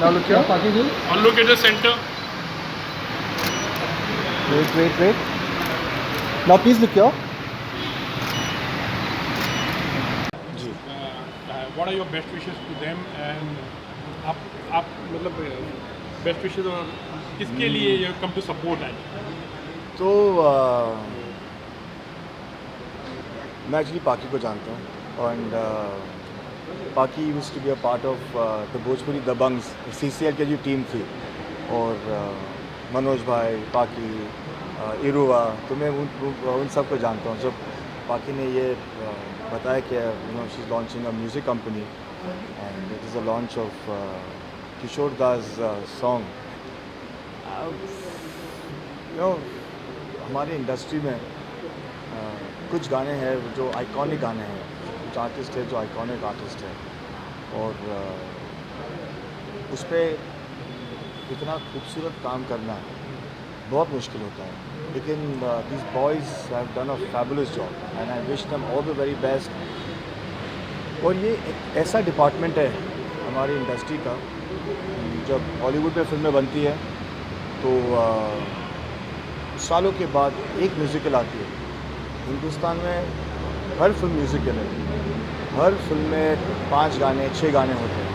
Now look here. Or look at the center. Wait. Now please look here. Ji. What are your best wishes to them and आप मतलब best wishes और किसके लिए you come to support आज? तो मैं actually पाकी को जानता हूँ एंड पाकी used to be a part of the Bhojpuri Dabanggs CCL की जो टीम थी और मनोज भाई पाकी इरुवा तो मैं उन सबको जानता हूँ. जब पाकी ने ये बताया कि she is launching a music company and it is a launch of Kishore Das song. हमारी इंडस्ट्री में कुछ गाने हैं जो आइकॉनिक गाने हैं, कुछ आर्टिस्ट है जो आइकॉनिक आर्टिस्ट है और उस पर इतना खूबसूरत काम करना बहुत मुश्किल होता है. लेकिन these boys have done a fabulous job and I wish them all the very best. और ये एक ऐसा डिपार्टमेंट है हमारी इंडस्ट्री का, जब हॉलीवुड में फिल्में बनती है तो सालों के बाद एक म्यूज़िकल आती है. हिंदुस्तान में हर फिल्म म्यूज़िकल है, हर फिल्म में 5 गाने 6 गाने होते हैं.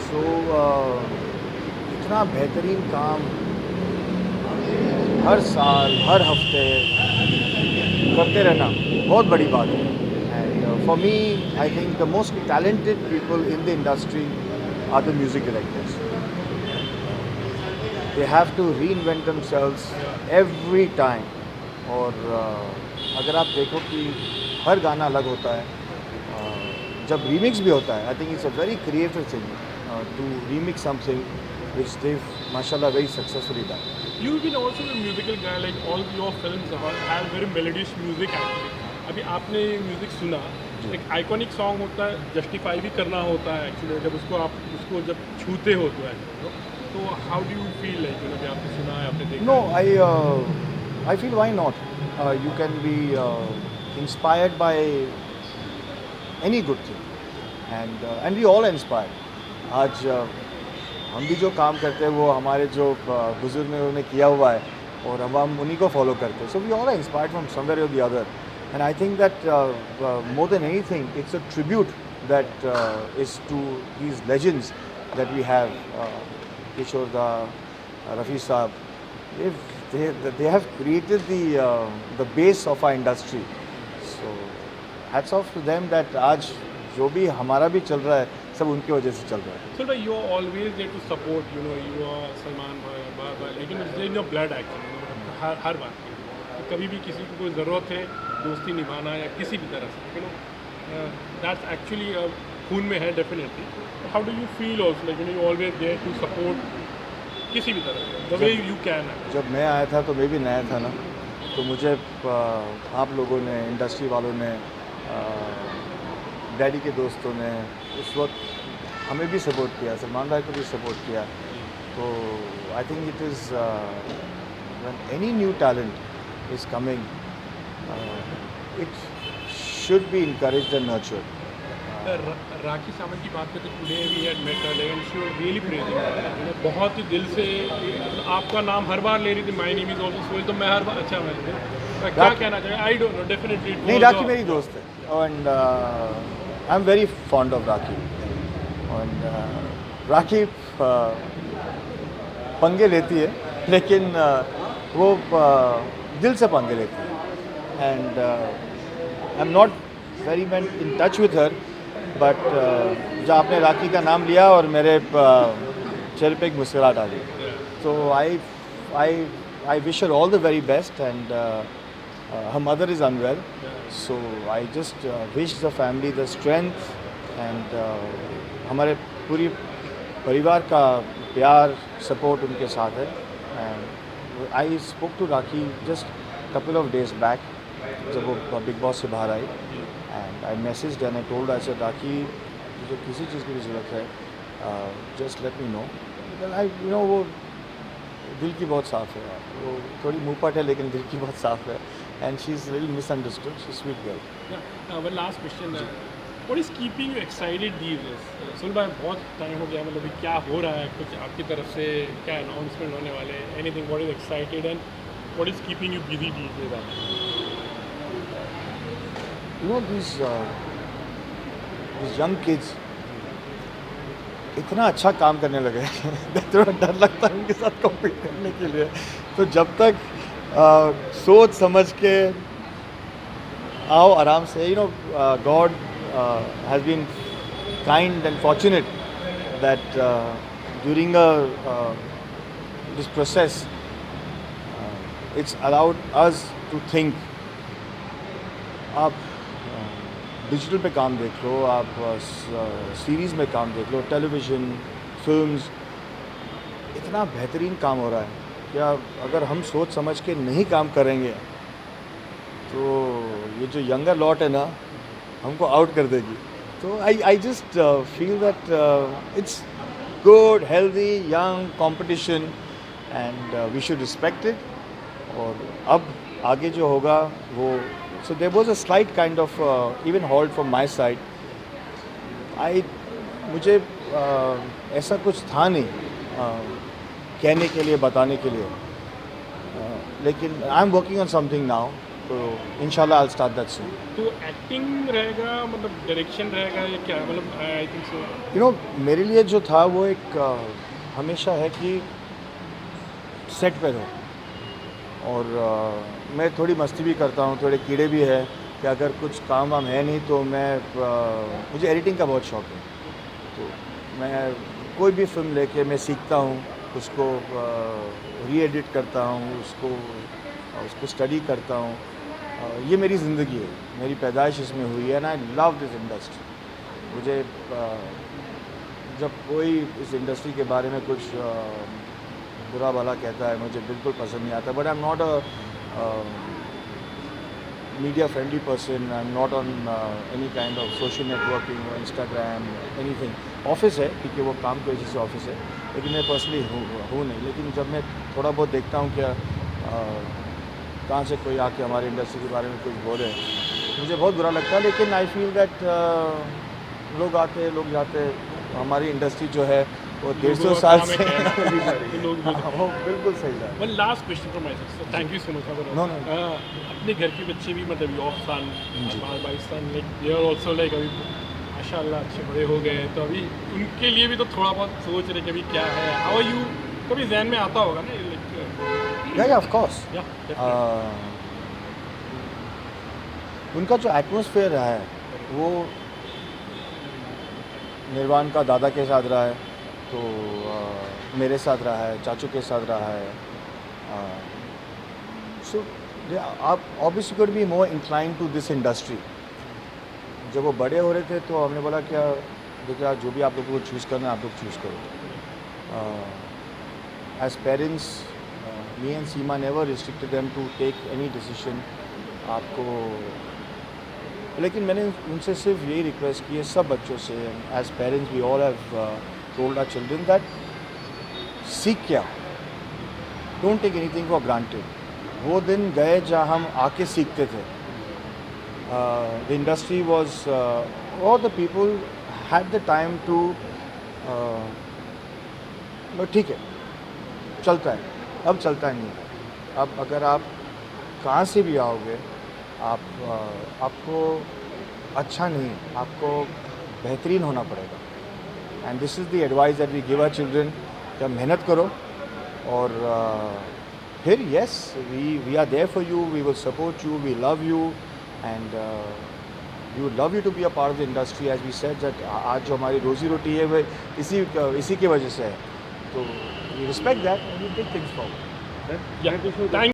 सो इतना बेहतरीन काम हर साल हर हफ्ते करते रहना बहुत बड़ी बात है. And for me I think the most talented people in the industry are the music directors. They have to reinvent themselves every time. और अगर आप देखो कि हर गाना अलग होता है, जब रीमिक्स भी होता है I think it's a very creative thing to remix something which they've mashallah very successfully done. You've been also a musical guy, like all your films have very melodious music actually. अभी आपने ये music सुना, एक iconic song होता है, justify भी करना होता है एक्चुअली जब उसको जब छूते हो तो how do you feel like जब आपने सुना है आपने देखा? No, I feel why not. You can be inspired by any good thing and we all are inspired. आज हम भी जो काम करते हैं वो हमारे जो बुजुर्ग ने उन्होंने किया हुआ है और हम उन्हीं को फॉलो करते हैं. So we all are inspired from somewhere और the other end I think that more than anything it's a tribute that is to these legends that we have. Kishore da, Rafi साहब, they have created the base of our industry. So hats off to them that आज जो भी हमारा भी चल रहा है सब उनकी वजह से चल रहा है. So you are always there to support, you are Salman भाई, लेकिन it's in your blood actually, हर बात तो कभी भी किसी को कोई ज़रूरत है दोस्ती निभाना या किसी भी तरह से that's actually खून में है definitely. How do you feel also like you always there to support किसी भी तरह से the way you can? जब मैं आया था तो मैं भी नया था ना, तो मुझे आप लोगों ने, इंडस्ट्री वालों ने, डैडी के दोस्तों ने उस वक्त हमें भी सपोर्ट किया, सलमान भाई को भी सपोर्ट किया. तो I think it is when any new talent is coming it should be encouraged and nurtured. Rakhi Sawant की बात करते today we had met her and she was really praising, बहुत ही दिल से आपका नाम हर बार ले रही थी. My name is also Sohail, तो मैं हर बार अच्छा मैं क्या कहना चाहिए आई डोंट नो डेफिनेटली. नहीं, राखी मेरी दोस्त है and I am very fond of Rakhi. And Rakhi पंगे लेती है लेकिन वो दिल से पंगे लेती है. And I am not very much in touch with her but जब आपने राखी का नाम लिया और मेरे चेहरे पे एक मुस्कुराहट आ गई. तो I wish her all the very best and her mother is unwell, so I just wish the family the strength and हमारे पूरी परिवार का प्यार सपोर्ट उनके साथ है. and I spoke to Rakhi just couple of days back जब वो बिग बॉस से बाहर आई and I messaged and I told her, I said Rakhi मुझे किसी चीज़ की भी ज़रूरत है just let me know. Well, I वो दिल की बहुत साफ़ है, वो थोड़ी मुँहपट है लेकिन दिल की बहुत साफ़ है. And she's really misunderstood. She's a sweet girl. One last question. What is keeping you excited these days? सुन भाई बहुत टाइम हो गया, मतलब क्या हो रहा है, कुछ आपकी तरफ से क्या अनाउंसमेंट होने वाले हैं, anything? What is excited and what is keeping you busy these days? You know, these young kids इतना अच्छा काम करने लगे हैं थोड़ा डर लगता है उनके साथ कॉम्पीट करने के लिए। तो जब तक सोच समझ के आओ आराम से, you know, God has been kind and fortunate that during this process it's allowed us to think. आप डिजिटल पे काम देख लो, आप सीरीज़ में काम देख लो, टेलीविज़न, फिल्म्स, इतना बेहतरीन काम हो रहा है। क्या अगर हम सोच समझ के नहीं काम करेंगे तो ये जो यंगर लॉट है ना, हमको आउट कर देगी। तो I just feel that it's good, healthy, young competition and we should respect it. और अब आगे जो होगा वो, so there was a slight kind of even halt from my side. मुझे ऐसा कुछ था नहीं कहने के लिए, बताने के लिए, लेकिन I am working on something now, तो इंशाल्लाह I will start that soon. तो एक्टिंग रहेगा, मतलब डायरेक्शन रहेगा या क्या, मतलब I think so. You know, मेरे लिए जो था वो एक हमेशा है कि सेट पे रहो। और मैं थोड़ी मस्ती भी करता हूँ, थोड़े कीड़े भी है कि अगर कुछ काम वाम है नहीं तो मुझे एडिटिंग का बहुत शौक़ है। तो मैं कोई भी फिल्म लेके मैं सीखता हूँ, उसको री एडिट करता हूँ, उसको स्टडी करता हूँ। ये मेरी ज़िंदगी है, मेरी पैदाइश इसमें हुई है, and I love this industry. मुझे जब कोई इस इंडस्ट्री के बारे में कुछ बुरा भला कहता है, मुझे बिल्कुल पसंद नहीं आता। But I am not a media friendly person, I am not on any kind of social networking, Instagram, anything. Office है क्योंकि वो काम की वजह से ऑफिस है, लेकिन मैं पर्सनली हूँ नहीं। लेकिन जब मैं थोड़ा बहुत देखता हूँ क्या कहाँ से कोई आके हमारे इंडस्ट्री के बारे में कुछ बोले, मुझे बहुत बुरा लगता है। लेकिन आई फील दैट लोग आते लोग जाते, हमारी इंडस्ट्री जो है वो 150 साल से वो बिल्कुल सही है। One last question from my side, thank you so much for. No अपने घर के बच्चे भी, मतलब your son, my son, like they are also like अभी माशाल्लाह अच्छे बड़े हो गए, तो अभी उनके लिए भी तो थोड़ा बहुत सोच रहे कि अभी क्या है, हाउ आर यू, कभी ज़हन में आता होगा ना लाइक? या ऑफ कोर्स। उनका जो एटमॉस्फेयर रहा है वो निर्वाण का दादा के साथ रहा है, तो मेरे साथ रहा है, चाचू के साथ रहा है। सो आप obviously could be more incline to this industry. जब वो बड़े हो रहे थे तो हमने बोला क्या देखिए, जो भी आप लोगों को चूज़ करना है आप लोग चूज़ करो। As parents, me and Seema never restricted them to take any decision. आपको, लेकिन मैंने उनसे सिर्फ यही रिक्वेस्ट की है सब बच्चों से, as parents we all have told our children that सीख क्या, don't take anything for granted. वो दिन गए जहाँ हम आके सीखते थे। द इंडस्ट्री वॉज और the people had the time to, ठीक है चलता है, अब चलता नहीं है। अब अगर आप कहाँ से भी आओगे, आपको अच्छा नहीं, आपको बेहतरीन होना पड़ेगा। And this is the advice that we give our children, कि मेहनत करो और फिर yes we are there for you, we will support you, we love you and we would love you to be a part of the industry. As we said that आज जो हमारी रोजी रोटी है वो इसी की वजह से है, तो we respect that and we take things forward. Thank